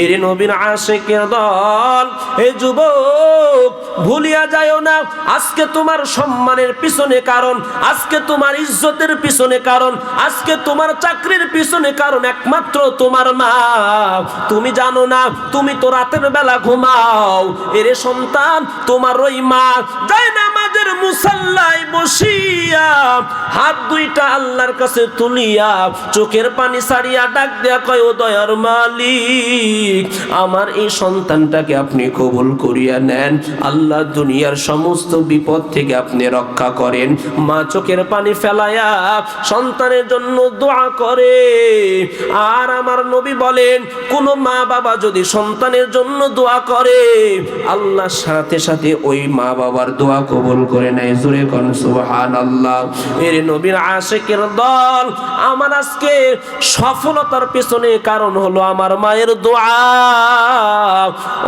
এর নবীর আশিকের দল, এই যুবক ভুলিয়া যাও না, আজকে তোমার সম্মানের পিছনে কারণ, আজকে তোমার ইজ্জতের পিছনে কারণ, আজকে তোমার চাকরির পিছনে কারণ একমাত্র তোমার মা। তুমি জানো না, তুমি তো রাতের বেলা ঘুমাও, এরে সন্তান তোমার ওই মা যায় নামাজের মুসাল্লায় বসিয়া হাত দুইটা আল্লাহর কাছে তুলিয়া চোখের পানি ছাড়িয়া ডাক দেয়া কয়, ও দয়ার মালিক, আমার এই সন্তানটাকে আপনি কবুল করিয়া নেন, আল্লাহ দুনিয়ার সমস্ত বিপদ থেকে আপনি রক্ষা করেন। মা চোখের পানি ফেলায়া সন্তানের জন্য দোয়া করে। আর আমার নবী বলেন, কোন মা বাবা যদি সন্তানের জন্য দোয়া করে, আল্লাহ সাথে সাথে ওই মা বাবার দোয়া কবুল করে নেয়। জোরে কোন সুবহানাল্লাহ। এর নবীর আশিকের দল, আমার আজকে সফলতার পেছনে কারণ হলো আমার মায়ের দোয়া।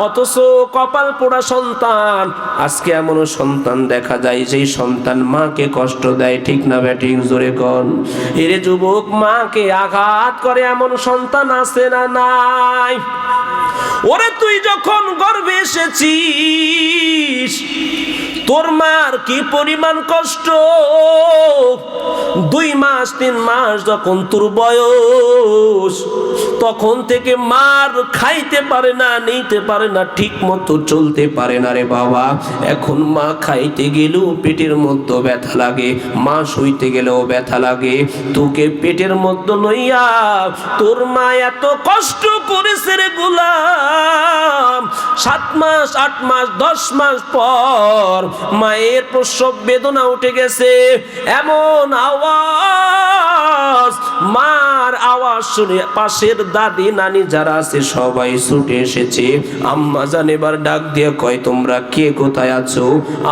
অথচ কপাল পোড়া সন্তান, আজকে এমন সন্তান দেখা যায় যেই সন্তান মাকে কষ্ট দেয়, ঠিক না ব্যাটিং? জোরে কোন। এরে যুবক, মাকে আঘাত করে এমন সন্তান আছে না নাই? ওরে তুই যখন গর্ভে এসেছিস, তোর মার কি পরিমাণ কষ্ট। 2 মাস 3 মাস যখন তোর বয়স, তখন থেকে মার খাইতে পারে না, নিতে পারে না, ঠিক মতো চলতে পারে না রে বাবা। এখন মা খাইতে গেলেও পেটের মধ্যে ব্যথা লাগে, মা শুইতে গেলেও ব্যথা লাগে। তোকে পেটের মধ্যে লইয়া তোর মা এত কষ্ট করেছে রে গোলাম। 7 মাস 8 মাস 10 মাস পর মায়ের প্রসব বেদনা উঠে গেছে। এমন আওয়াজ, মার আওয়াজ শুনে পাশের দাদি নানি যারা আছে সবাই ছুটে এসেছে। আম্মা জান এবার ডাক দিয়ে কয়, তোমরা কে কোথায় আছো?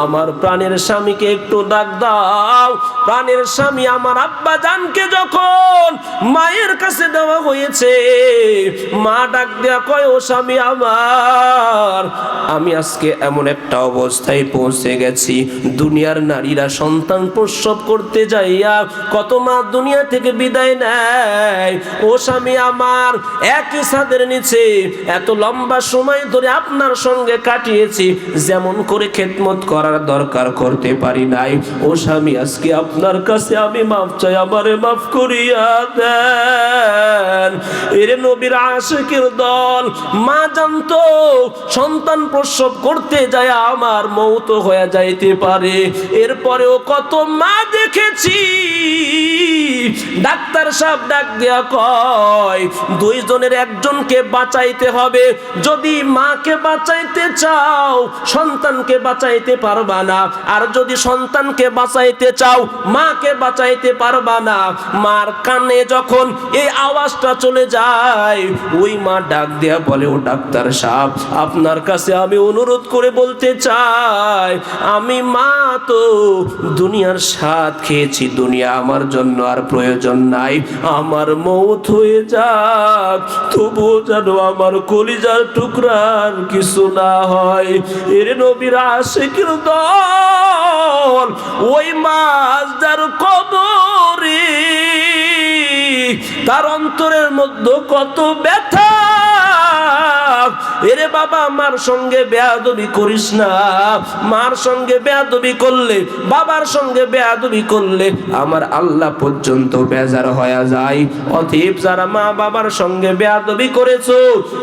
আমার প্রাণের স্বামীকে একটু ডাক দাও। প্রাণের স্বামী আমার আব্বা জানকে যখন মায়ের কাছে দেওয়া হয়েছে, মা ডাক দিয়া কয়, ও স্বামী আমার, আমি আজকে এমন একটা অবস্থায় পৌঁছে গেছি, দুনিয়ার নারীরা সন্তান প্রসব করতে যাইয়া কত মা দুনিয়া থেকে বিদায় নেয়। ও স্বামী আমার, একই ছাদের নিচে এত লম্বা সময় ধরে আপনার সঙ্গে কাটিয়েছি, যেমন করে খেদমত করার দরকার করতে পারি নাই। ও স্বামী, আজকে আপনার কাছে আমি মাফ চাই, আমারে মাফ করিয়া দেন। এরে নবীর আশিকের দল, মা জানতো সন্তান প্রসব করতে যায় আমার মৌত হয়ে যাইতে পারে। এরপরেও কত মা দেখেছি, ডাক্তার সাহেব ডাক দেয়া কয়, 2 জনের একজনকে বাঁচাইতে হবে। যদি মাকে বাঁচাইতে চাও, সন্তানকে বাঁচাইতে পারবা না। আর যদি সন্তানকে বাঁচাইতে চাও, মাকে বাঁচাইতে পারবা না। মার কানে যখন এই আওয়াজটা চলে যায়, ওই মা ডাক দেয়া বলে, ও ডাক্তার সাহেব, আপনার কাছে আমি অনুরোধ করে বলতে চাই, আমি মা তো দুনিয়ার স্বাদ খেয়েছি, দুনিয়া আমার জন্য আর প্রয়োজন নাই, আমার মৌত হয়ে যাক, তবুও যেন আমার কলিজার টুকরার কিছু না হয়। এর নবীর আশিকের দল, ওই মাছ যার কবরে, তার অন্তরের মধ্যে কত ব্যথা। এরে বাবা, মার সঙ্গে বেয়াদবি করিস না। মার সঙ্গে বেয়াদবি করলে, বাবার সঙ্গে বেয়াদবি করলে আমার আল্লাহ পর্যন্ত বেজার হয়ে যায়। অতএব যারা মা বাবার সঙ্গে বেয়াদবি করেছো,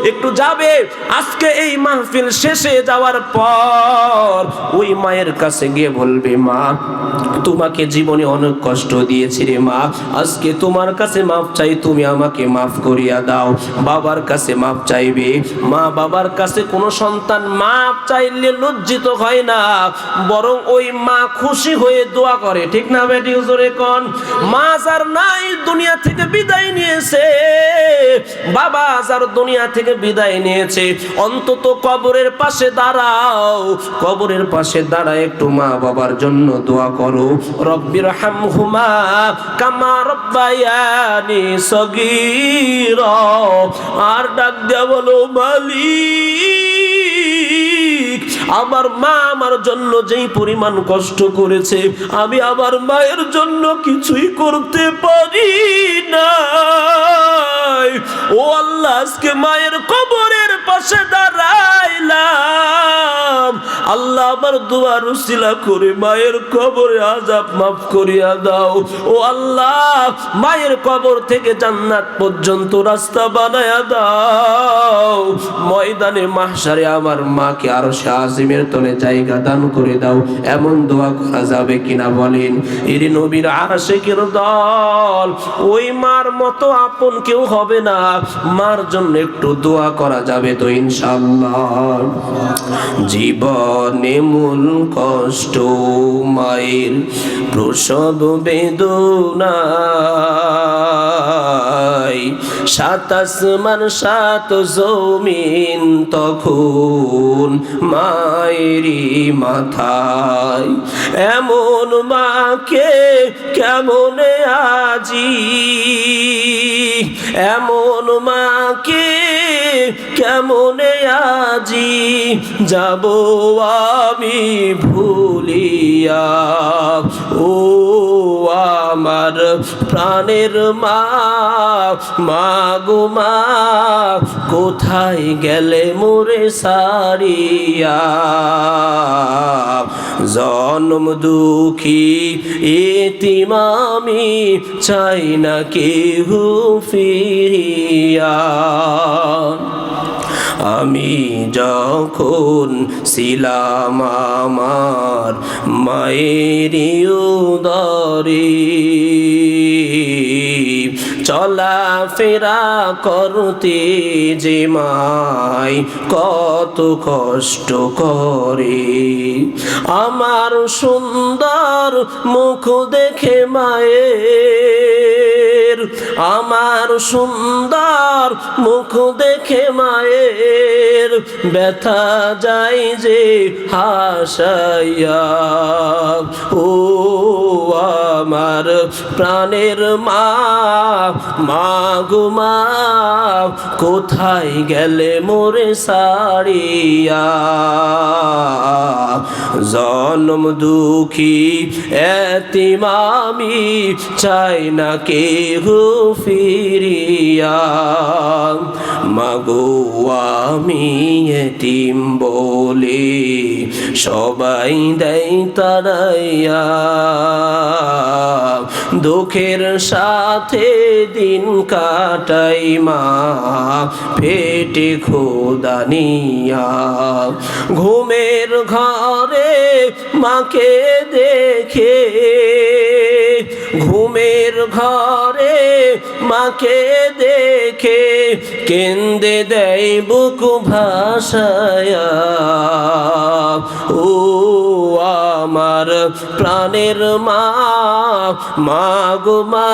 একটু যাবে আজকে এই মাহফিল শেষে যাওয়ার পর ওই মায়ের কাছে গিয়ে বলবে, মা তোমাকে জীবনে অনেক কষ্ট দিয়েছি রে মা, আজকে তোমার কাছে মাফ চাই, তুমি আমাকে মাফ করিয়া দাও। বাবার কাছে মাফ চাইবে। মা বাবার কাছে কোন সন্তান মাফ চাইলে লজ্জিত হয় না, বরং ওই মা খুশি হয়ে দোয়া করে, ঠিক না বেটি? জোরে কোন। মা যার নাই দুনিয়া থেকে বিদায় নিয়েছে, বাবা যার দুনিয়া থেকে বিদায় নিয়েছে, অন্তত কবরের পাশে দাঁড়াও, কবরের পাশে দাঁড়ায় একটু মা বাবার জন্য দোয়া করো। রব্বির হামহুমা কামা রব্বায়ানি সগীরা। আর ডাক দেয়া বলো, মালিক, আমার মা আমার জন্য যেই পরিমাণ কষ্ট করেছে, আমি আমার মায়ের জন্য কিছুই করতে পারি না। ও আল্লাহ, আজকে মায়ের কবরের পাশে দাঁড়াইলাম, আল্লাহ আমার দোয়ার উসিলা করে মায়ের কবরে আযাব মাফ করিয়া দাও। ও আল্লাহ, মায়ের কবর থেকে জান্নাত পর্যন্ত রাস্তা বানায়া দাও। ময়দানে মাহশারে আমার মাকে আরশে আজিমের তলে জায়গা দান করে দাও। এমন দোয়া করা যাবে কিনা বলেন? এর নবীর আশিকের দল, ওই মার মতো আপন কেউ হবে না। মার জন্য একটু দোয়া করা যাবে তো ইনশাআল্লাহ। জীবনে মূল কষ্ট মায়ের প্রসব বেদনায়, সাত আসমান সাত জমিন তখন মায়েরই মাথায়। এমন মাকে কেমনে আজি, এমন মাকে কেমনে আজি যাব আমি ভুলিয়া। ও আমার প্রাণের মা, মা গো মা, কোথায় গেলে মোরে সারিয়া। জন্ম দুঃখী এতিম আমি, চাই না কেহ ফিরিয়া। আমি যখন ছিলাম আমার মায়েরই উদরে, চলাফেরা করতে যে মায় কত কষ্ট করে। আমার সুন্দর মুখ দেখে মায়ের, আমার সুন্দর মুখ দেখে মায়ের ব্যথা যায় যে হাসাইয়া। ও আমার প্রাণের মা, মা গো মা, কোথায় গেলে মোরে সারিয়া। জন্ম দুঃখী এতিম আমি, চাই না কেহ ফিরিয়া। মাগো আমি এতিম বলে সবাই দেয় তাড়াইয়া, দুঃখের সাথে দিন কাটাই মা পেটে খোদা নিয়া। ঘুমের ঘরে মাকে দেখে, ঘুমের ঘরে মাকে দেখে কেন্দে দেয় বুক ভাসায়া। ও আমার প্রাণের মা, মা গো মা,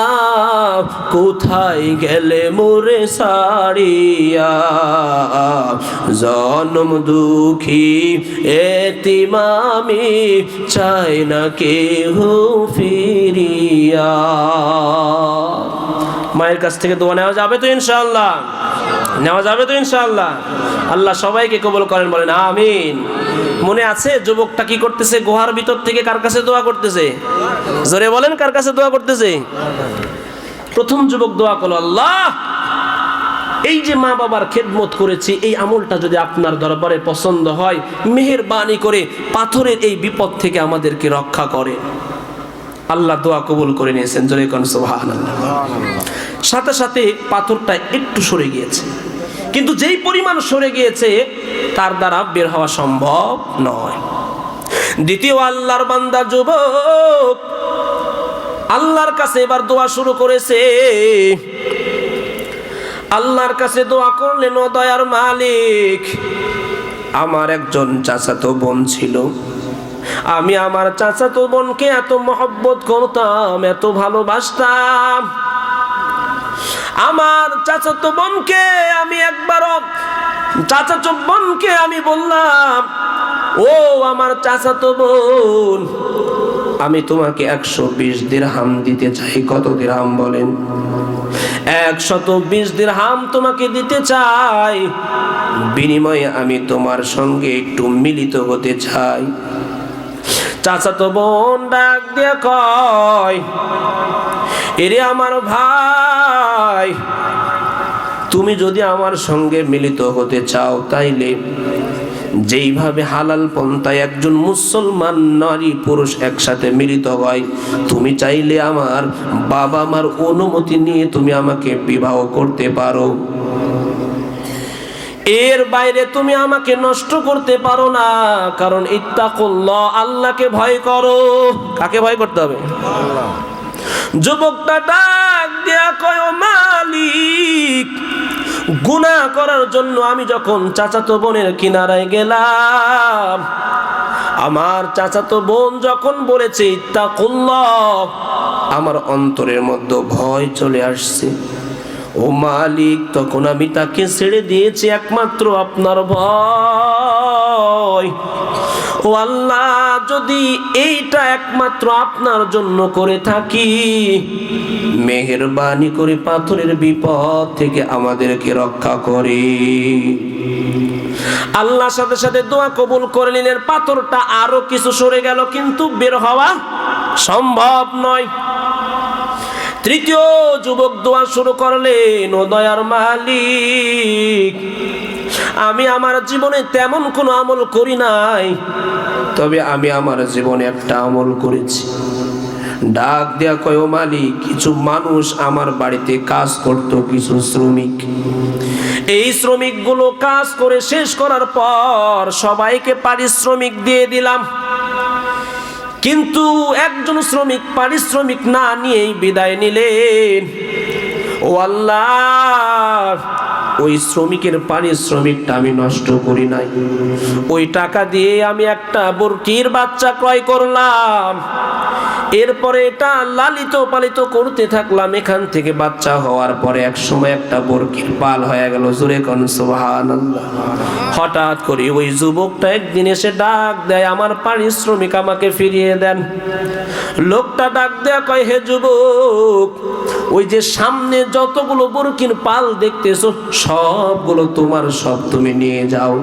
কোথায় গেলে মোরে সারিয়া। জন্ম দুঃখী এতিম আমি, চাই না কেহ ফিরিয়া। মায়ের কাছ থেকে দোয়া নেওয়া যাবে তো ইনশাআল্লাহ? নেওয়া যাবে তো ইনশাআল্লাহ? আল্লাহ সবাইকে কবুল করেন, বলেন আমিন। মনে আছে যুবকটা কি করতেছে? গুহার ভিতর থেকে কার কাছে দোয়া করতেছে? জোরে বলেন, কার কাছে দোয়া করতেছে? প্রথম যুবক দোয়া করলো, আল্লাহ এই যে মা বাবার খেদমত করেছি, এই আমলটা যদি আপনার দরবারে পছন্দ হয়, মেহেরবানি করে পাথরের এই বিপদ থেকে আমাদেরকে রক্ষা করে। আল্লাহ দোয়া কবুল করে নিয়েছেন, জোরে কোন সুবহানাল্লাহ। সাথে সাথে পাথরটা একটু সরে গিয়েছে, কিন্তু যেই পরিমাণ সরে গিয়েছে তার দ্বারা বের হওয়া সম্ভব নয়। দ্বিতীয় আল্লাহর বান্দা যুবক আল্লাহর কাছে এবার দোয়া শুরু করেছে। আল্লাহর কাছে দোয়া করলেন, ও দয়ার মালিক, আমার একজন চাচাতো বোন ছিল, আমি আমার চাচাতো বোনকে এত মহব্বত করতাম, এত ভালোবাসতাম। আমার চাচাতো বোনকে আমি একবারও, চাচাতো বোনকে আমি বললাম, ও আমার চাচাতো বোন, আমি তোমাকে 120 দিরহাম দিতে চাই। কত দিরহাম বলেন? 120 দিরহাম তোমাকে দিতে চাই, বিনিময়ে আমি তোমার সঙ্গে একটু মিলিত হতে চাই। চাচাতো বোন ডাক দিয়ে কয়, এরে আমার ভাই, তুমি যদি আমার সঙ্গে মিলিত হতে চাও তাইলে যেইভাবে হালাল পন্থায় একজন মুসলমান নারী পুরুষ একসাথে মিলিত হয়, তুমি চাইলে আমার বাবা মার অনুমতি নিয়ে তুমি আমাকে বিবাহ করতে পারো। এর বাইরে তুমি আমাকে নষ্ট করতে পারো না, কারণ ইত্তাকুল্লাহ, আল্লাহকে ভয় করো। কাকে ভয় করতে হবে? আল্লাহ। যুবকটা ডাক দেয়া কয়, ও মালিক, গুনাহ করার জন্য আমি যখন চাচাতো বোনের কিনারায় গেলাম, আমার চাচাতো বোন যখন বলেছে ইত্তাকুল্লাহ, আমার অন্তরের মধ্যে ভয় চলে আসছে। ও মালিক, তখন আমি তাকে ছেড়ে দিয়েছি একমাত্র আপনার ভয়। ও আল্লাহ, যদি এইটা একমাত্র আপনার জন্য করে থাকি, মেহেরবানি করে পাথরের বিপদ থেকে আমাদেরকে রক্ষা করে। আল্লাহ সাথে সাথে দোয়া কবুল করে নিলেন। পাথরটা আরো কিছু সরে গেল, কিন্তু বের হওয়া সম্ভব নয়। তৃতীয় যুবক দোয়া শুরু করলেন, ও দয়ার মালিক, আমি আমার জীবনে তেমন কোনো আমল করি নাই, তবে আমি আমার জীবনে একটা আমল করেছি। ডাক দেয়া কয়, ও মালিক, কিছু মানুষ আমার বাড়িতে কাজ করত, কিছু শ্রমিক। এই শ্রমিকগুলো কাজ করে শেষ করার পর সবাইকে পারিশ্রমিক দিয়ে দিলাম, কিন্তু একজন শ্রমিক পারিশ্রমিক না নিয়েই বিদায় নিলেন। ও আল্লাহ, ওই শ্রমিকের পারিশ্রমিকটা আমি নষ্ট করি নাই, ওই টাকা দিয়ে আমি একটা বরকির বাচ্চা ক্রয় করলাম, এরপরে এটা লালিত পালিত করতে থাকলাম। এখান থেকে বাচ্চা হওয়ার পরে এক সময় একটা বরকির পাল হয়ে গেল। জোরে কোন সুবহানাল্লাহ। হঠাৎ করে ওই যুবকটা একদিন এসে ডাক দেয়, আমার পারিশ্রমিক আমাকে ফিরিয়ে দেন। লোকটা ডাক দেয়া কয়, হে যুবক, ওই যে সামনে যতগুলো বরকির পাল দেখতেছো সবগুলো তোমার, সব তুমি নিয়ে যাও।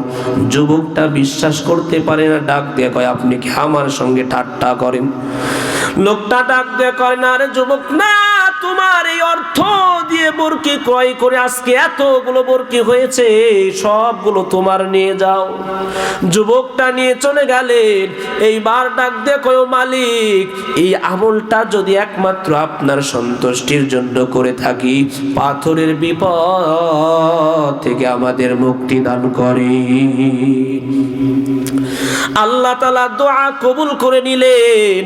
যুবকটা বিশ্বাস করতে পারে না, ডাক দেয়া কয়, আপনি কি আমার সঙ্গে ঠাট্টা করেন? লোকটা ডাক দেয়া কয়, না রে যুবক, না, তোমার এই অর্থ দিয়ে বরকি ক্রয় করে আজকে এতগুলো বরকি হয়েছে, সবগুলো তোমার, নিয়ে যাও। যুবকটা নিয়ে চলে গেলেন। এইবার ডাক দিয়ে কয়, মালিক, এই আমলটা যদি একমাত্র আপনার সন্তুষ্টির জন্য করে থাকি, পাথরের বিপদ থেকে আমাদের মুক্তি দান করে। আল্লাহ তাআলা দোয়া কবুল করে নিলেন।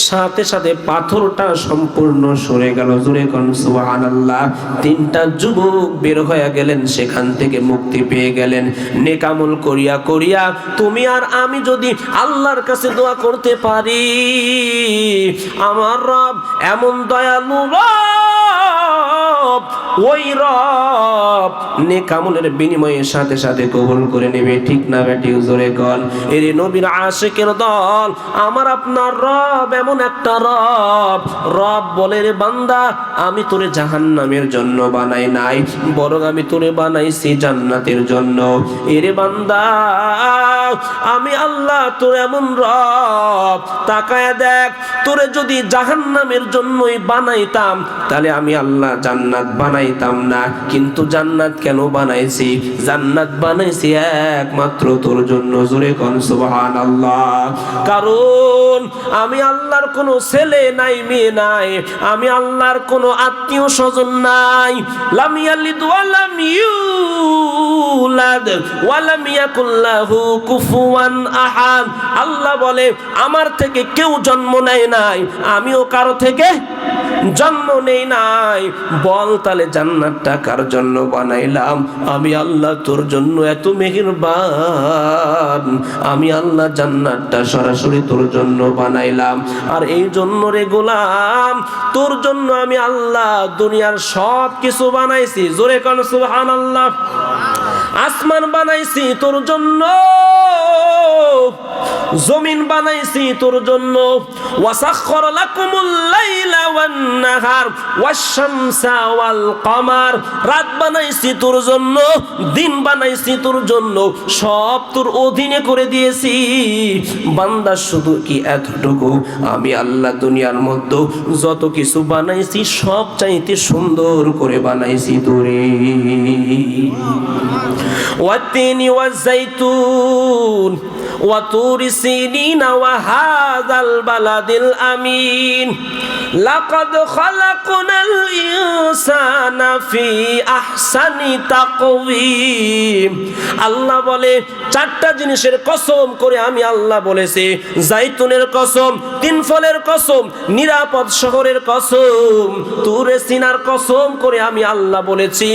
সাথে সাথে পাথরটা সম্পূর্ণ সরে গেল। জোরে কোন সুবহানাল্লাহ। তিনটা যুবক বের হয়ে গেলেন, সেখান থেকে মুক্তি পেয়ে গেলেন। নেক আমল করিয়া করিয়া তুমি আর আমি যদি আল্লাহর কাছে দোয়া করতে পারি, আমার রব এমন দয়ালু রব, ওই রব নেক আমলের বিনিময়ে সাথে সাথে কবুল করে নেবে। ঠিক না বেটি? জোরে কোন। এর নবীর আশিকের দল, আমার আপনার রব এমন একটা রব, রব বলে, রে বান্দা, আমি তোরে জাহান্নামের জন্য বানাই নাই, বরং আমি তোরে বানাইছি জান্নাতের জন্য। এরে বান্দা, আমি আল্লাহ তোর এমন রব, তাকায় দেখ, তোরে যদি জাহান্নামের জন্যই বানাইতাম তাহলে আমি আল্লাহ জান্নাত বানাইতাম না। কিন্তু জান্নাত কেন বানাইছি? জান্নাত বানাইছি একমাত্র তোর জন্য। জোরে কোন সুবহানাল্লাহ। কারণ আমি আল্লাহর কোনো ছেলে নাই, মেয়ে নাই, আমি আল্লাহর কোনো আত্মীয় স্বজন নাই। লাম ইয়ালিদ ওয়া লাম ইউলাদ ওয়া লাম ইয়াকুল লাহু কুফুয়ান আহাদ। আল্লাহ বলে, আমার থেকে কেউ জন্ম নেয় নাই, আমিও কারো থেকে জন্ম নেই নাই। বল তাহলে জান্নাতটা কার জন্য বানাইলাম? আমি আল্লাহ তোর জন্য এত মেহেরবান, আমি আল্লাহ জান্নাতটা সরাসরি তোর জন্য বানাইলাম। আর এই জন্য রে গোলাম, তোর জন্য আমি আল্লাহ দুনিয়ার সব কিছু বানাইছি। জোরে কোন সুবহানাল্লাহ। আসমান বানাইছি তোর জন্য, জমিন বানাইছি তোর জন্য, ওয়াসাখখারা লাকুমুল লাইলা ওয়ান নাহার ওয়াশ-শামসা ওয়াল কমার, রাত বানাইছি তোর জন্য, দিন বানাইছি তোর জন্য, সব তোর অধীনে করে দিয়েছি। বান্দা শুধু কি এতটুকু, আমি আল্লাহ দুনিয়ার মধ্যে যত কিছু বানাইছি সব চাইতে সুন্দর করে বানাইছি তোরে। ওয়াত-তিনি ওয়াজ-যাইতুন ওয়া তুরি সিনিনা ওয়া হাযাল বালাদিল আমিন লাকাদ খালাকনাল ইনসানা ফি আহসানি তাকওয়িম। আল্লাহ বলে চারটা জিনিসের কসম করে আমি আল্লাহ বলেছি, জাইতুনের কসম, তিন ফলের কসম, নিরাপদ শহরের কসম, তুরে সিনার কসম করে আমি আল্লাহ বলেছি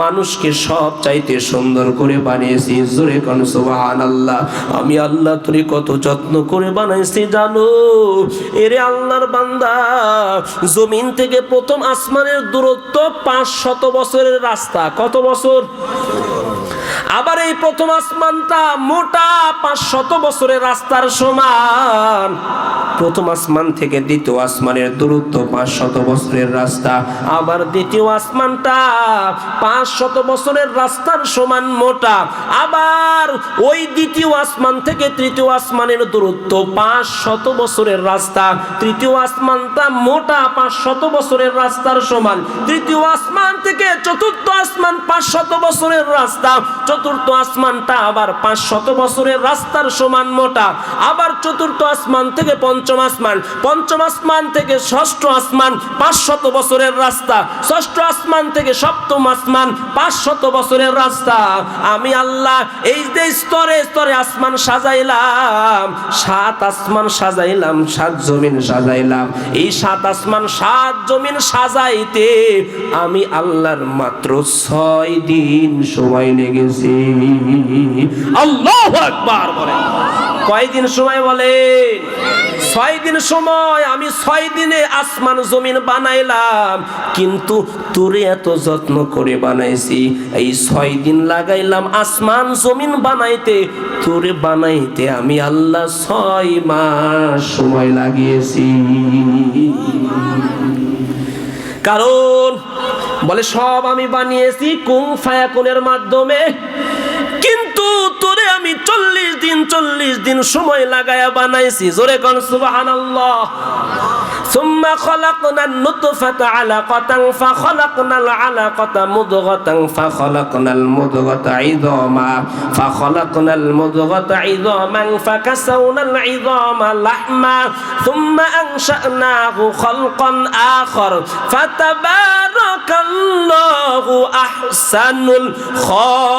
মানুষকে সব চাইতে সুন্দর করে বানিয়েছি। জোরে কোন সুবহানাল্লাহ। আমি আল্লাহ তোরে কত যত্ন করে বানাইছি জানো? এরে আল্লাহর বান্দা, জমিন থেকে প্রথম আসমানের দূরত্ব 500 বছরের রাস্তা। কত বছর? আবার এই প্রথম আসমানটা মোটা 500 বছরের রাস্তার সমান। প্রথম আসমান থেকে দ্বিতীয় আসমানের দূরত্ব 500 বছরের রাস্তা। আবার দ্বিতীয় আসমানটা 500 বছরের রাস্তার সমান মোটা। আবার ওই দ্বিতীয় আসমান থেকে তৃতীয় আসমানের দূরত্ব 500 বছরের রাস্তা। তৃতীয় আসমানটা মোটা 500 বছরের রাস্তার সমান। তৃতীয় আসমান থেকে চতুর্থ আসমান 500 বছরের রাস্তা। চতুর্থ আসমানটা আবার 500 বছরের রাস্তার সমান মোটা। আবার চতুর্থ আসমান থেকে পঞ্চম আসমান, পঞ্চম আসমান থেকে ষষ্ঠ আসমান 500 বছরের রাস্তা। ষষ্ঠ আসমান থেকে সপ্তম আসমান 500 বছরের রাস্তা। আমি আল্লাহ এই যে স্তরে স্তরে আসমান সাজাইলাম, 7 আসমান সাজাইলাম, 7 জমিন সাজাইলাম। এই 7 আসমান 7 জমিন সাজাইতে আমি আল্লাহর মাত্র 6 দিন সময় লেগেছে। আল্লাহু আকবার বলেন। কয়দিন সময় বলেন? 6 দিন সময়। আমি 6 দিনে আসমান জমিন বানাইলাম, কিন্তু তোরে এত যত্ন করে বানাইছি। এই 6 দিন লাগাইলাম আসমান জমিন বানাইতে, তোরে বানাইতে আমি আল্লাহ 6 মাস সময় লাগিয়েছি। কারণ বলে সব আমি বানিয়েছি কুন ফায়াকুনের মাধ্যমে, কিন্তু তোরে আমি 40 দিন সময় লাগায়া বানাইছি। জোরে কোন সুবহানাল্লাহ। ثم خلقنا النطفة علقة فخلقنا العلقة مضغة فخلقنا المضغة عظاما فخلقنا المضغة عظاما فكسونا العظام لحما ثم أنشأناه خلقا آخر فتبارك الله أحسن الخالقين.